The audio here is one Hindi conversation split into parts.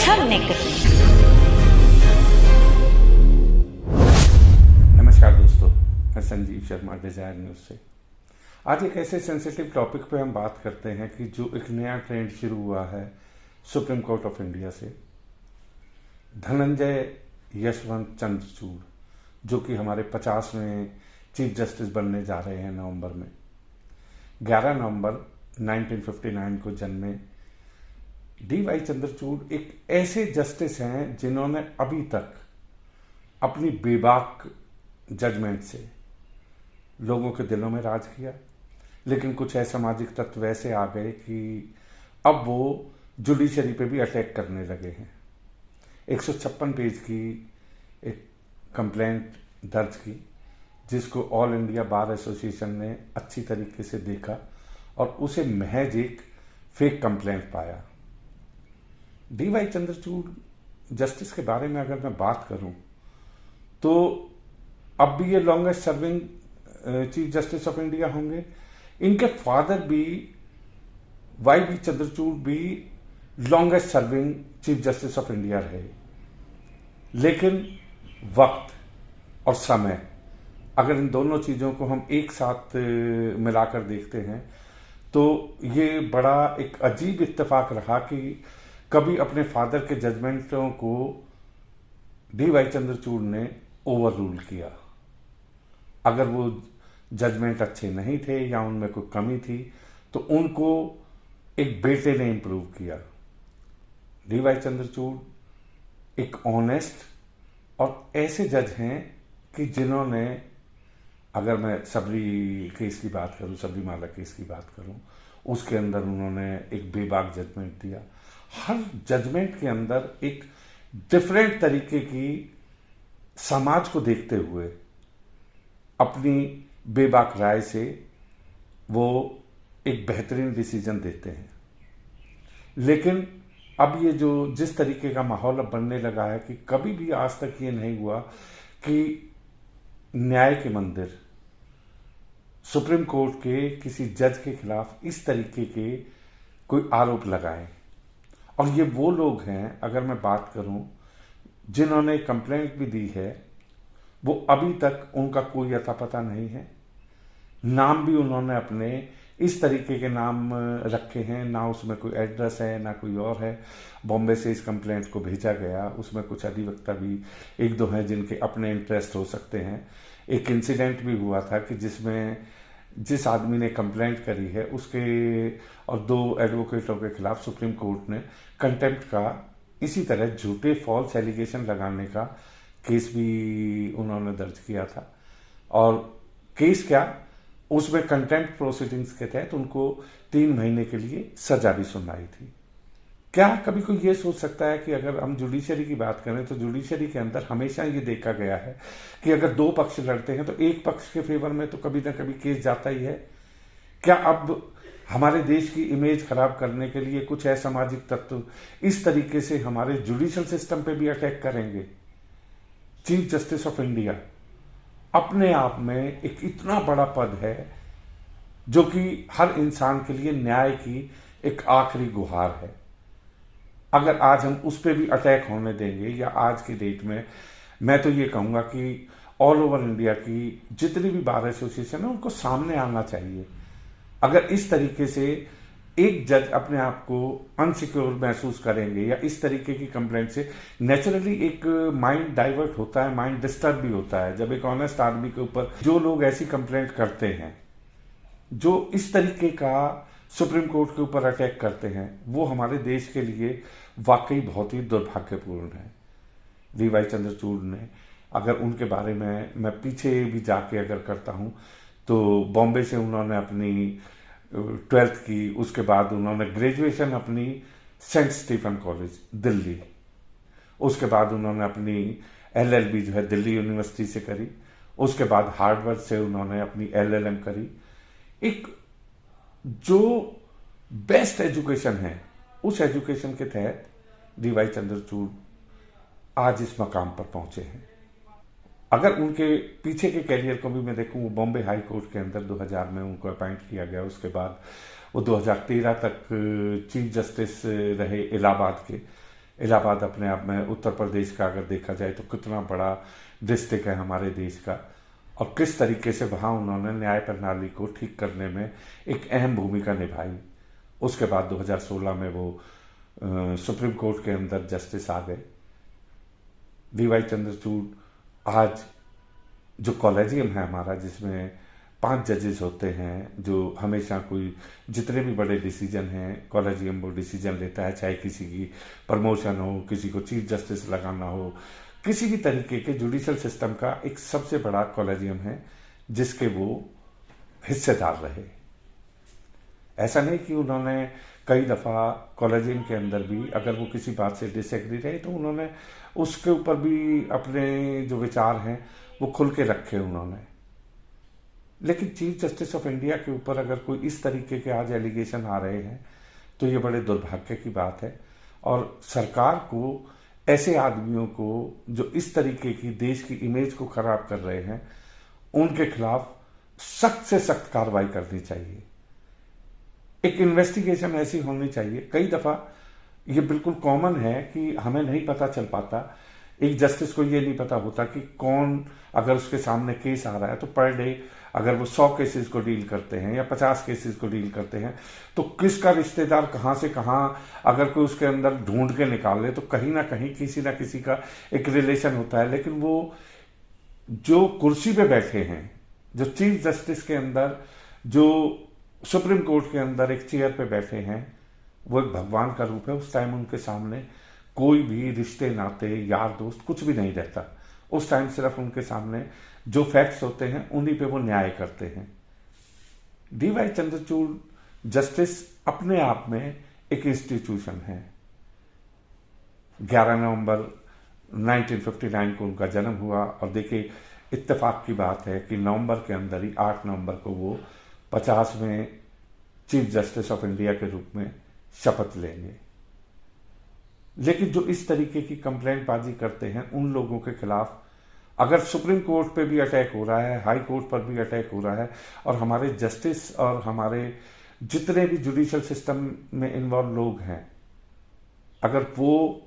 हमने कही। नमस्कार दोस्तों, मैं संजीव शर्मा डिजायर न्यूज से। आज एक ऐसे सेंसिटिव टॉपिक पे हम बात करते हैं कि जो एक नया ट्रेंड शुरू हुआ है सुप्रीम कोर्ट ऑफ इंडिया से। धनंजय यशवंत चंद्रचूड़, जो कि हमारे 50वें चीफ जस्टिस बनने जा रहे हैं नवंबर में। 11 नवंबर 1959 को जन्मे डी.वाई. चंद्रचूड़ एक ऐसे जस्टिस हैं जिन्होंने अभी तक अपनी बेबाक जजमेंट से लोगों के दिलों में राज किया, लेकिन कुछ असामाजिक तत्व ऐसे आ गए कि अब वो जुडिशरी पे भी अटैक करने लगे हैं। 156 पेज की एक कंप्लेंट दर्ज की, जिसको ऑल इंडिया बार एसोसिएशन ने अच्छी तरीके से देखा और उसे महज एक फेक कंप्लेंट पाया। डी.वाई. चंद्रचूड़ जस्टिस के बारे में अगर मैं बात करूं तो अब भी ये longest serving chief justice of India होंगे। इनके फादर भी वाई.बी. चंद्रचूड़ भी longest serving chief justice of India रहे, लेकिन वक्त और समय, अगर इन दोनों चीज़ों को हम एक साथ मिलाकर देखते हैं तो ये बड़ा एक अजीब इत्तेफाक रहा कि कभी अपने फादर के जजमेंटों को डी.वाई. चंद्रचूड़ ने ओवर रूल किया। अगर वो जजमेंट अच्छे नहीं थे या उनमें कोई कमी थी तो उनको एक बेटे ने इम्प्रूव किया। डी.वाई. चंद्रचूड़ एक ऑनेस्ट और ऐसे जज हैं कि जिन्होंने, अगर मैं सबरी केस की बात करूं, सबरीमाला केस की बात करूं, उसके अंदर उन्होंने एक बेबाक जजमेंट दिया। हर जजमेंट के अंदर एक डिफरेंट तरीके की समाज को देखते हुए अपनी बेबाक राय से वो एक बेहतरीन डिसीजन देते हैं। लेकिन अब ये जो जिस तरीके का माहौल अब बनने लगा है कि कभी भी आज तक ये नहीं हुआ कि न्याय के मंदिर सुप्रीम कोर्ट के किसी जज के खिलाफ इस तरीके के कोई आरोप लगाए। और ये वो लोग हैं, अगर मैं बात करूं, जिन्होंने कंप्लेंट भी दी है, वो अभी तक उनका कोई अता पता नहीं है। नाम भी उन्होंने अपने इस तरीके के नाम रखे हैं, ना उसमें कोई एड्रेस है ना कोई और है। बॉम्बे से इस कंप्लेंट को भेजा गया, उसमें कुछ अधिवक्ता भी एक दो हैं जिनके अपने इंटरेस्ट हो सकते हैं। एक इंसिडेंट भी हुआ था कि जिसमें जिस आदमी ने कंप्लेंट करी है उसके और 2 एडवोकेटों के खिलाफ सुप्रीम कोर्ट ने कंटेम्प्ट का, इसी तरह झूठे फॉल्स एलिगेशन लगाने का केस भी उन्होंने दर्ज किया था। और केस क्या, उसमें कंटेम्प्ट प्रोसीडिंग्स के तहत उनको 3 महीने के लिए सजा भी सुनाई थी। क्या कभी कोई ये सोच सकता है कि अगर हम जुडिशरी की बात करें तो जुडिशरी के अंदर हमेशा ये देखा गया है कि अगर 2 पक्ष लड़ते हैं तो एक पक्ष के फेवर में तो कभी ना कभी केस जाता ही है। क्या अब हमारे देश की इमेज खराब करने के लिए कुछ असामाजिक तत्व इस तरीके से हमारे जुडिशल सिस्टम पे भी अटैक करेंगे? चीफ जस्टिस ऑफ इंडिया अपने आप में एक इतना बड़ा पद है जो कि हर इंसान के लिए न्याय की एक आखिरी गुहार है। अगर आज हम उस पर भी अटैक होने देंगे, या आज की डेट में मैं तो ये कहूंगा कि ऑल ओवर इंडिया की जितनी भी बार एसोसिएशन है उनको सामने आना चाहिए। अगर इस तरीके से एक जज अपने आप को अनसिक्योर महसूस करेंगे या इस तरीके की कंप्लेंट से, नेचुरली एक माइंड डाइवर्ट होता है, माइंड डिस्टर्ब भी होता है। जब एक ऑनेस्ट आदमी के ऊपर जो लोग ऐसी कंप्लेंट करते हैं, जो इस तरीके का सुप्रीम कोर्ट के ऊपर अटैक करते हैं, वो हमारे देश के लिए वाकई बहुत ही दुर्भाग्यपूर्ण है। डी.वाई. चंद्रचूड़ ने, अगर उनके बारे में मैं पीछे भी जाके अगर करता हूं तो बॉम्बे से उन्होंने अपनी 12th की, उसके बाद उन्होंने ग्रेजुएशन अपनी सेंट स्टीफन कॉलेज दिल्ली, उसके बाद उन्होंने अपनी LLB जो है दिल्ली यूनिवर्सिटी से करी, उसके बाद हार्वर्ड से उन्होंने अपनी LLM करी। एक जो बेस्ट एजुकेशन है, उस एजुकेशन के तहत डी.वाई. चंद्रचूड़ आज इस मकाम पर पहुंचे हैं। अगर उनके पीछे के कैरियर को भी मैं देखूं, वो बॉम्बे हाई कोर्ट के अंदर 2000 में उनको अपॉइंट किया गया। उसके बाद वो 2013 तक चीफ जस्टिस रहे इलाहाबाद के। इलाहाबाद अपने आप में उत्तर प्रदेश का अगर देखा जाए तो कितना बड़ा डिस्ट्रिक्ट है हमारे देश का, और किस तरीके से वहाँ उन्होंने न्याय प्रणाली को ठीक करने में एक अहम भूमिका निभाई। उसके बाद 2016 में वो सुप्रीम कोर्ट के अंदर जस्टिस आ गए। डी.वाई. चंद्रचूड़ आज जो कॉलेजियम है हमारा, जिसमें 5 जजेस होते हैं, जो हमेशा कोई जितने भी बड़े डिसीजन हैं कॉलेजियम वो डिसीजन लेता है, चाहे किसी की प्रमोशन हो, किसी को चीफ जस्टिस लगाना हो, किसी भी तरीके के जुडिशल सिस्टम का एक सबसे बड़ा कॉलेजियम है जिसके वो हिस्सेदार रहे। ऐसा नहीं कि उन्होंने कई दफ़ा कॉलेजियम के अंदर भी अगर वो किसी बात से डिसएग्री रहे तो उन्होंने उसके ऊपर भी अपने जो विचार हैं वो खुल के रखे उन्होंने। लेकिन चीफ जस्टिस ऑफ इंडिया के ऊपर अगर कोई इस तरीके के आज एलिगेशन आ रहे हैं तो ये बड़े दुर्भाग्य की बात है, और सरकार को ऐसे आदमियों को जो इस तरीके की देश की इमेज को खराब कर रहे हैं उनके खिलाफ सख्त से सख्त कार्रवाई करनी चाहिए। एक इन्वेस्टिगेशन ऐसी होनी चाहिए। कई दफा ये बिल्कुल कॉमन है कि हमें नहीं पता चल पाता, एक जस्टिस को ये नहीं पता होता कि कौन, अगर उसके सामने केस आ रहा है तो पर डे अगर वो 100 केसेस को डील करते हैं या 50 केसेस को डील करते हैं तो किसका रिश्तेदार कहाँ से कहाँ अगर कोई उसके अंदर ढूंढ के निकाल ले तो कहीं ना कहीं किसी ना किसी का एक रिलेशन होता है। लेकिन वो जो कुर्सी पे बैठे हैं, जो चीफ जस्टिस के अंदर, जो सुप्रीम कोर्ट के अंदर एक चेयर पे बैठे हैं, वो एक भगवान का रूप है। उस टाइम उनके सामने कोई भी रिश्ते नाते यार दोस्त कुछ भी नहीं रहता। उस टाइम सिर्फ उनके सामने जो फैक्ट्स होते हैं उन्हीं पे वो न्याय करते हैं। डी.वाई. चंद्रचूड़ जस्टिस अपने आप में एक इंस्टीट्यूशन है। 11 नवंबर 1959 को उनका जन्म हुआ, और देखिए इत्तेफाक की बात है कि नवंबर के अंदर ही 8 नवंबर को वो 50वें चीफ जस्टिस ऑफ इंडिया के रूप में शपथ लेंगे। लेकिन जो इस तरीके की कंप्लेंट बाजी करते हैं उन लोगों के खिलाफ अगर सुप्रीम कोर्ट पे भी अटैक हो रहा है, हाई कोर्ट पर भी अटैक हो रहा है, और हमारे जस्टिस और हमारे जितने भी जुडिशियल सिस्टम में इन्वॉल्व लोग हैं अगर वो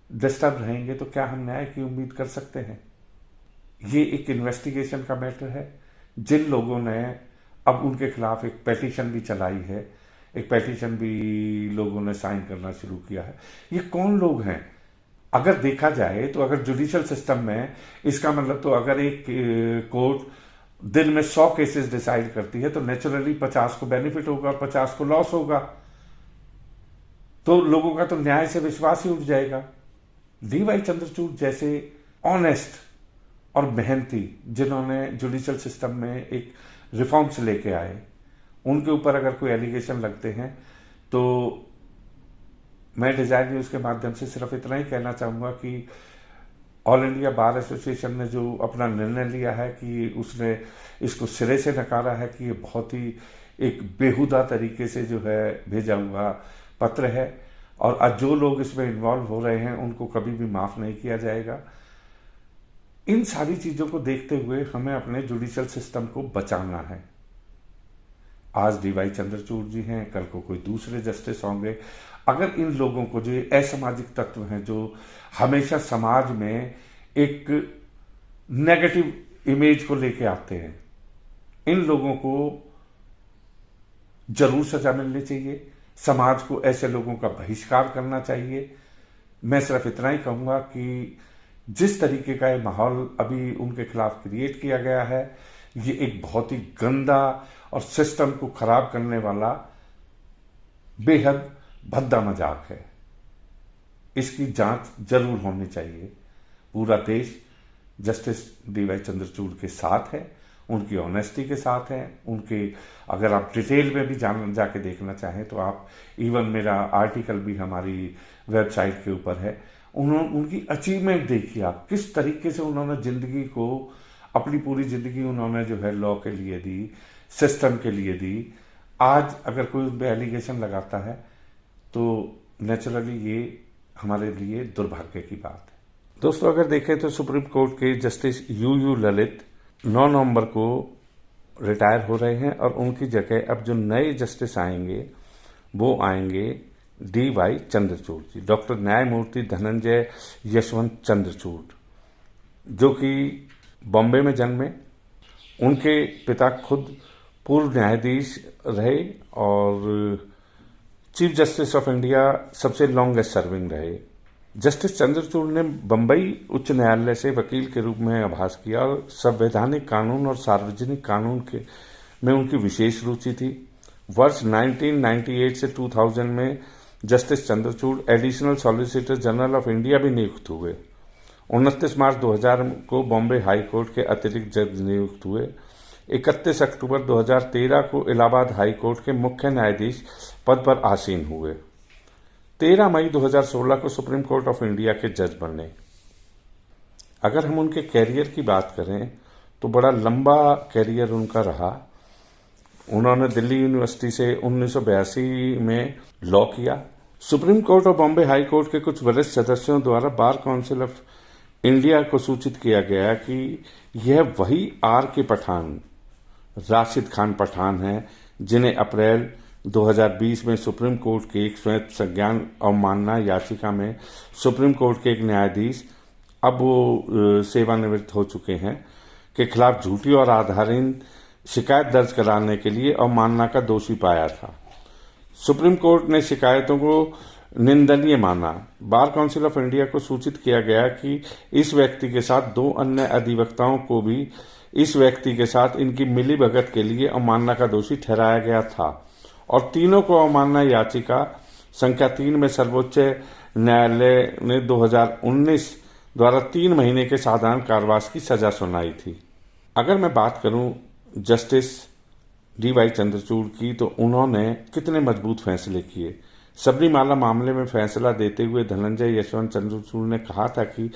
डिस्टर्ब रहेंगे तो क्या हम न्याय की उम्मीद कर सकते हैं? ये एक इन्वेस्टिगेशन का मैटर है। जिन लोगों ने अब उनके खिलाफ एक पेटिशन भी चलाई है, एक पेटिशन भी लोगों ने साइन करना शुरू किया है। ये कौन लोग हैं? अगर देखा जाए तो अगर जुडिशियल सिस्टम में, इसका मतलब तो अगर एक कोर्ट दिन में 100 केसेस डिसाइड करती है तो नेचुरली 50 को बेनिफिट होगा और 50 को लॉस होगा, तो लोगों का तो न्याय से विश्वास ही उठ जाएगा। डी.वाई. चंद्रचूड़ जैसे ऑनेस्ट और मेहनती, जिन्होंने जुडिशियल सिस्टम में एक रिफॉर्म्स लेके आए, उनके ऊपर अगर कोई एलिगेशन लगते हैं तो मैं डिजायर न्यूज के माध्यम से सिर्फ इतना ही कहना चाहूंगा कि ऑल इंडिया बार एसोसिएशन ने जो अपना निर्णय लिया है कि उसने इसको सिरे से नकारा है कि ये बहुत ही एक बेहुदा तरीके से जो है भेजा हुआ पत्र है, और आज जो लोग इसमें इन्वॉल्व हो रहे हैं उनको कभी भी माफ नहीं किया जाएगा। इन सारी चीजों को देखते हुए हमें अपने जुडिशियल सिस्टम को बचाना है। आज डी.वाई. चंद्रचूड़ जी हैं, कल को कोई दूसरे जस्टिस होंगे। अगर इन लोगों को, जो असामाजिक तत्व हैं जो हमेशा समाज में एक नेगेटिव इमेज को लेके आते हैं, इन लोगों को जरूर सजा मिलनी चाहिए। समाज को ऐसे लोगों का बहिष्कार करना चाहिए। मैं सिर्फ इतना ही कहूंगा कि जिस तरीके का ये माहौल अभी उनके खिलाफ क्रिएट किया गया है, ये एक बहुत ही गंदा और सिस्टम को खराब करने वाला बेहद भद्दा मजाक है। इसकी जांच जरूर होनी चाहिए। पूरा देश जस्टिस डी.वाई. चंद्रचूड़ के साथ है, उनकी ऑनेस्टी के साथ है। उनके, अगर आप डिटेल में भी जाके देखना चाहें तो आप, इवन मेरा आर्टिकल भी हमारी वेबसाइट के ऊपर है, उनकी अचीवमेंट देखिए आप, किस तरीके से उन्होंने जिंदगी को, अपनी पूरी जिंदगी उन्होंने जो है लॉ के लिए दी, सिस्टम के लिए दी। आज अगर कोई उन पर एलिगेशन लगाता है तो नेचुरली ये हमारे लिए दुर्भाग्य की बात है। दोस्तों, अगर देखें तो सुप्रीम कोर्ट के जस्टिस यू ललित 9 नवंबर को रिटायर हो रहे हैं, और उनकी जगह अब जो नए जस्टिस आएंगे वो आएंगे D.Y. चंद्रचूड़ जी, डॉक्टर न्यायमूर्ति धनंजय यशवंत चंद्रचूड़, जो कि बॉम्बे में जन्मे। उनके पिता खुद पूर्व न्यायाधीश रहे और चीफ जस्टिस ऑफ इंडिया सबसे लॉन्गेस्ट सर्विंग रहे। जस्टिस चंद्रचूड़ ने बंबई उच्च न्यायालय से वकील के रूप में अभ्यास किया और संवैधानिक कानून और सार्वजनिक कानून में उनकी विशेष रुचि थी। वर्ष 1998 से 2000 में justice Chandrachud additional solicitor general of India भी नियुक्त हुए। 29 मार्च 2000 को बॉम्बे हाई कोर्ट के अतिरिक्त जज नियुक्त हुए। 31 अक्टूबर 2013 को इलाहाबाद हाई कोर्ट के मुख्य न्यायाधीश पद पर आसीन हुए। 13 मई 2016 को सुप्रीम कोर्ट ऑफ इंडिया के जज बने। अगर हम उनके कैरियर की बात करें तो बड़ा लंबा कैरियर उनका रहा। उन्होंने दिल्ली यूनिवर्सिटी से 1982 में लॉ किया। सुप्रीम कोर्ट और बॉम्बे हाई कोर्ट के कुछ वरिष्ठ सदस्यों द्वारा बार काउंसिल ऑफ इंडिया को सूचित किया गया कि यह वही आर के पठान, राशिद खान पठान हैं, जिन्हें अप्रैल 2020 में सुप्रीम कोर्ट के एक स्वयं संज्ञान अवमानना याचिका में सुप्रीम कोर्ट के एक न्यायाधीश, अब वो सेवानिवृत्त हो चुके हैं, के खिलाफ झूठी और आधारहीन शिकायत दर्ज कराने के लिए अवमानना का दोषी पाया था। सुप्रीम कोर्ट ने शिकायतों को निंदनीय माना। बार काउंसिल ऑफ इंडिया को सूचित किया गया कि इस व्यक्ति के साथ 2 अन्य अधिवक्ताओं को भी इस व्यक्ति के साथ इनकी मिलीभगत के लिए अवमानना का दोषी ठहराया गया था और तीनों को अवमानना याचिका संख्या 3 में सर्वोच्च न्यायालय ने 2019 द्वारा 3 महीने के साधारण कारावास की सजा सुनाई थी। अगर मैं बात करूं जस्टिस D.Y. चंद्रचूड़ की, तो उन्होंने कितने मजबूत फैसले किए। सबरीमाला मामले में फैसला देते हुए धनंजय यशवंत चंद्रचूड़ ने कहा था कि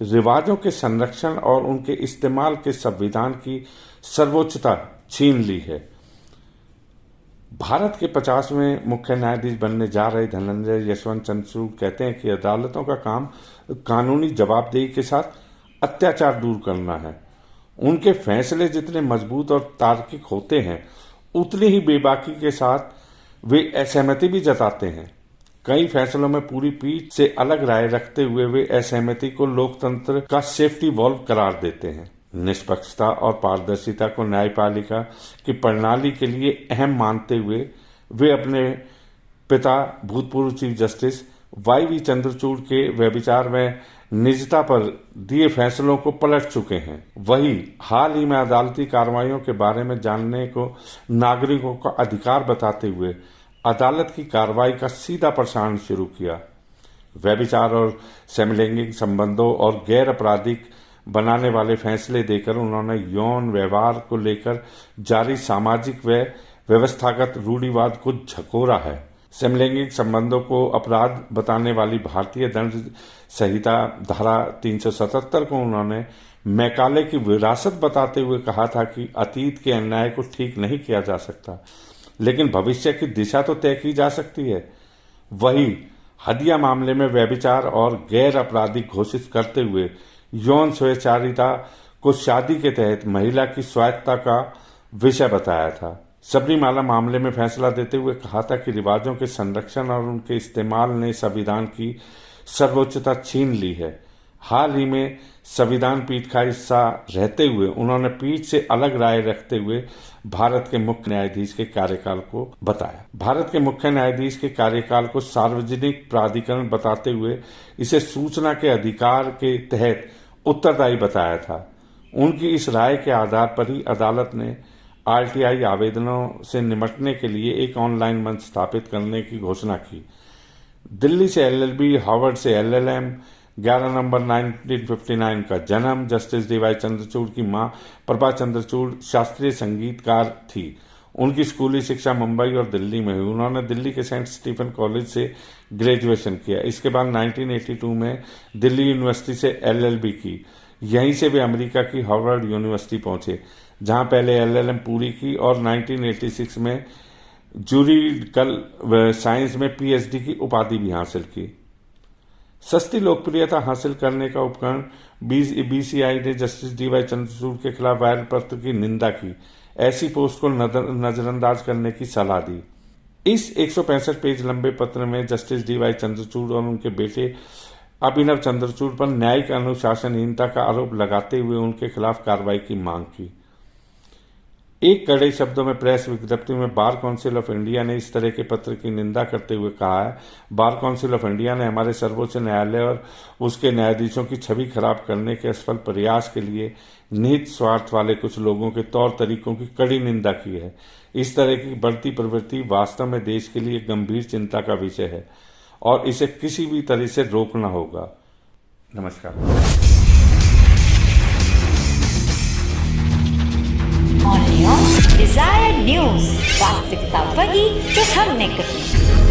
रिवाजों के संरक्षण और उनके इस्तेमाल के संविधान की सर्वोच्चता छीन ली है। भारत के 50वें मुख्य न्यायाधीश बनने जा रहे धनंजय यशवंत चंद्रचूड़ कहते हैं कि अदालतों का काम कानूनी जवाबदेही के साथ अत्याचार दूर करना है। उनके फैसले जितने मजबूत और तार्किक होते हैं, उतनी ही बेबाकी के साथ वे असहमति भी जताते हैं। कई फैसलों में पूरी पीठ से अलग राय रखते हुए वे असहमति को लोकतंत्र का सेफ्टी वॉल्व करार देते हैं। निष्पक्षता और पारदर्शिता को न्यायपालिका की प्रणाली के लिए अहम मानते हुए वे अपने पिता भूतपूर्व चीफ जस्टिस Y.V. चंद्रचूड़ के व्यभिचार में निजता पर दिए फैसलों को पलट चुके हैं। वही हाल ही में अदालती कार्रवाइयों के बारे में जानने को नागरिकों का अधिकार बताते हुए अदालत की कार्रवाई का सीधा प्रसारण शुरू किया। व्यभिचार और समलैंगिक संबंधों और गैर आपराधिक बनाने वाले फैसले देकर उन्होंने यौन व्यवहार को लेकर जारी सामाजिक व व्यवस्थागत रूढ़िवाद को झकोरा है। समलैंगिक संबंधों को अपराध बताने वाली भारतीय दंड संहिता धारा 377 को उन्होंने मैकाले की विरासत बताते हुए कहा था कि अतीत के अन्याय को ठीक नहीं किया जा सकता, लेकिन भविष्य की दिशा तो तय की जा सकती है। वही हदिया मामले में व्यभिचार और गैर आपराधिक घोषित करते हुए यौन स्वेच्छाचारिता को शादी के तहत महिला की स्वायत्तता का विषय बताया था। सबरीमाला मामले में फैसला देते हुए कहा था कि रिवाजों के संरक्षण और उनके इस्तेमाल ने संविधान की सर्वोच्चता छीन ली है। हाल ही में संविधान पीठ का हिस्सा रहते हुए उन्होंने पीठ से अलग राय रखते हुए भारत के मुख्य न्यायाधीश के कार्यकाल को बताया। भारत के मुख्य न्यायाधीश के कार्यकाल को सार्वजनिक प्राधिकरण बताते हुए इसे सूचना के अधिकार के तहत उत्तरदायी बताया था। उनकी इस राय के आधार पर ही अदालत ने RTI आवेदनों से निपटने के लिए एक ऑनलाइन मंच स्थापित करने की घोषणा की। दिल्ली से LLB, हार्वर्ड से LLM, 11 नवंबर 1959 का जन्म। Justice D.Y. चंद्रचूड़ की मां प्रभा चंद्रचूड़ शास्त्रीय संगीतकार थी। उनकी स्कूली शिक्षा मुंबई और दिल्ली में हुई। उन्होंने दिल्ली के सेंट स्टीफन कॉलेज से ग्रेजुएशन किया। इसके बाद 1982 में दिल्ली यूनिवर्सिटी से LLB की। यहीं से वे अमेरिका की हार्वर्ड यूनिवर्सिटी पहुंचे, जहां पहले LLM पूरी की और 1986 में जूरिडिकल साइंस में PhD की उपाधि भी हासिल की। सस्ती लोकप्रियता हासिल करने का उपकरण BCI ने जस्टिस D.Y. चंद्रचूड़ के खिलाफ वायरल पत्र की निंदा की। ऐसी पोस्ट को नजरअंदाज करने की सलाह दी। इस 165 पेज लंबे पत्र में जस्टिस डीवाई चंद्रचूड़ और उनके बेटे अभिनव चंद्रचूड़ पर न्यायिक अनुशासनहीनता का आरोप लगाते हुए उनके खिलाफ कार्रवाई की मांग की। एक कड़े शब्दों में प्रेस विज्ञप्ति में बार काउंसिल ऑफ इंडिया ने इस तरह के पत्र की निंदा करते हुए कहा है, बार काउंसिल ऑफ इंडिया ने हमारे सर्वोच्च न्यायालय और उसके न्यायाधीशों की छवि खराब करने के असफल प्रयास के लिए निहित स्वार्थ वाले कुछ लोगों के तौर तरीकों की कड़ी निंदा की है। इस तरह की बढ़ती प्रवृत्ति वास्तव में देश के लिए गंभीर चिंता का विषय है और इसे किसी भी तरह से रोकना होगा। नमस्कार। डिजायर न्यूज, वास्तविकता वही जो हमने कही।